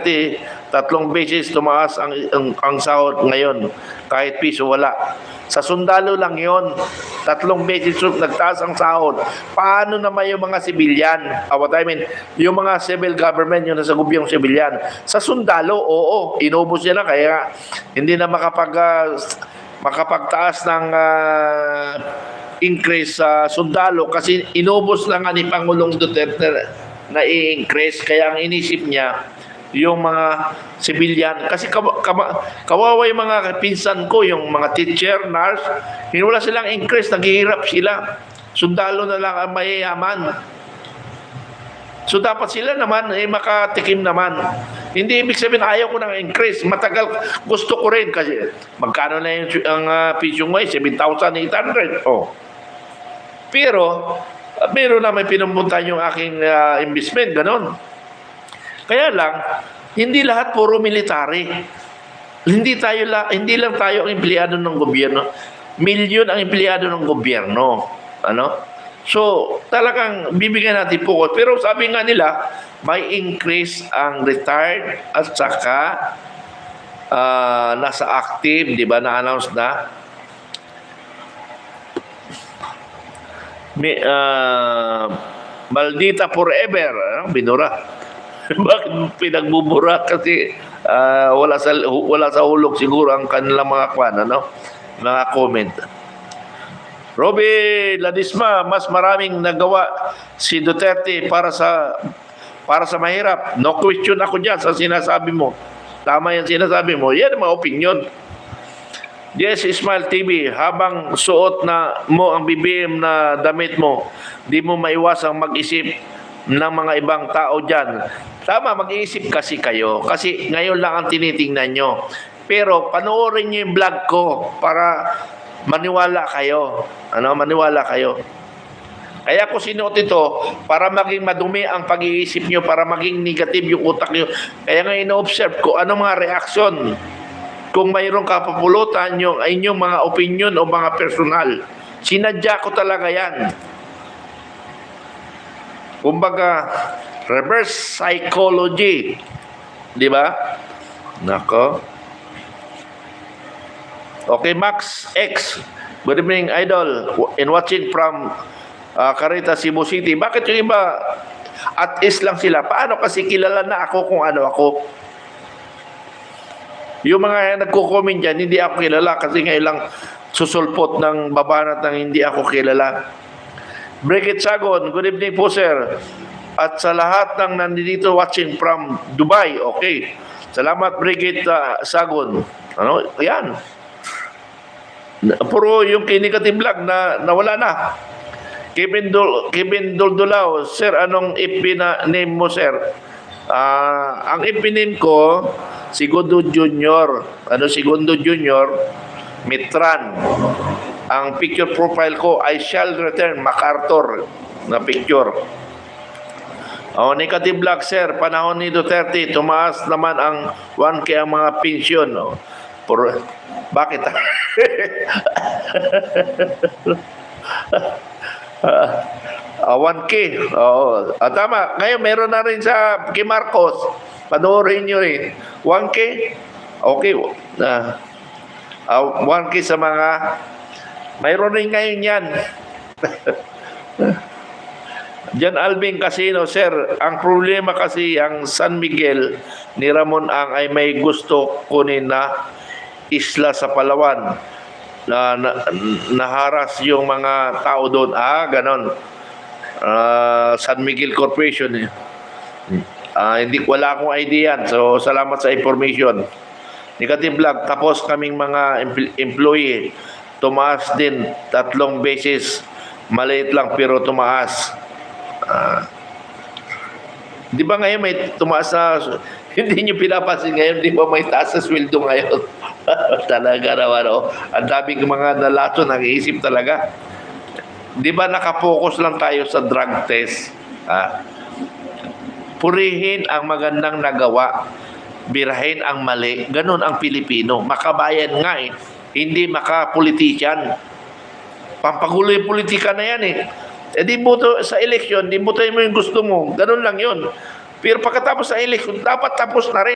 Duterte, 3 beses tumaas ang sahod ngayon. Kahit piso wala. Sa sundalo lang yon, 3 beses nagtaas ang sahod. Paano naman yung mga sibilyan? Yung mga civil government, yung nasa gobyernong sibilyan. Sa sundalo, oo, inubos niya na, kaya hindi na makapagtaas ng increase sa sundalo kasi inubos na nga ni Pangulong Duterte na i-increase. Kaya ang inisip niya, yung mga civilian, kasi kawawa yung mga pinsan ko, yung mga teacher, nurse, wala silang increase, naghihirap sila. Sundalo na lang ang mayayaman. So dapat sila naman makatikim naman. Hindi ibig sabihin ayaw ko ng increase. Matagal gusto ko rin kasi magkano na yung pension mo 7,800. Oh. Pero na may pinupunta yung aking investment, ganon. Kaya lang, hindi lahat puro military. Hindi lang tayo ang empleyado ng gobyerno. Milyon ang empleyado ng gobyerno. Ano? So, talagang bibigyan natin focus. Pero sabi nga nila, may increase ang retired at saka nasa active, di ba, na-announce na. Maldita forever, binura. Bakit pinagbubura? Kasi wala sa hulog siguro ang kanilang mga mga comment. Robby Ladisma, mas maraming nagawa si Duterte para sa mahirap. No question ako dyan sa sinasabi mo. Tama yung sinasabi mo. Yan ang mga opinion. Yes, Ismail TV, habang suot na mo ang BBM na damit mo, di mo maiwasang mag-isip ng mga ibang tao dyan. Tama, mag-iisip kasi kayo. Kasi ngayon lang ang tinitingnan nyo. Pero panoorin nyo yung vlog ko para maniwala kayo. Maniwala kayo. Kaya ko sinuot ito para maging madumi ang pag-iisip nyo, para maging negative yung utak nyo. Kaya nga ino-observe ko anong mga reaksyon. Kung mayroong kapupulutan yung inyong mga opinion o mga personal. Sinadya ko talaga yan. Kumbaga, reverse psychology. Di ba? Nako. Okay, Max X. Good evening, Idol. In watching from Carita, Cebu City. Bakit yung iba at is lang sila? Paano kasi kilala na ako kung ano ako? Yung mga nagko-comment dyan, hindi ako kilala kasi ngayon lang susulpot ng babanat ng hindi ako kilala. Brigitte Sagon, good evening po sir. At sa lahat ng nandito watching from Dubai, okay. Salamat Brigitte Sagon. Yan. Puro yung kinikative vlog na nawala na. Kevin Duldulao, sir, anong FB na name mo sir? Ang FB name ko, Segundo Junior. Segundo Junior, Mitran. Ang picture profile ko, I shall return, MacArthur na picture. Negative vlog, sir. Panahon ni Duterte, tumaas naman ang 1K ang mga pensyon. Bakit? 1K. Tama. Ngayon, meron na rin sa kay Marcos. Panoorin nyo rin. 1K? Okay. 1K sa mga... Mayroon rin ngayon yan. Jan Alvin Casino, sir, ang problema kasi ang San Miguel ni Ramon Ang ay may gusto kunin na isla sa Palawan na naharas yung mga tao doon. Ganon. San Miguel Corporation. Wala akong idea yan. So, salamat sa information. Negative vlog. Tapos kaming mga employee, tumaas din 3 beses. Maliit lang pero tumaas. Di ba ngayon may tumaas na, hindi nyo pinapansin ngayon, di ba may taas sa sweldo ngayon? Talaga naman, ang daming mga nalato, nag-iisip talaga. Di ba nakapokus lang tayo sa drug test? Purihin ang magandang nagawa, birahin ang mali. Ganun ang Pilipino. Makabayan nga hindi makapolitician. Pampagulo yung politika na yan di boto sa eleksyon, di boto mo yung gusto mo. Ganun lang yun. Pero pagkatapos sa eleksyon, dapat tapos na rin.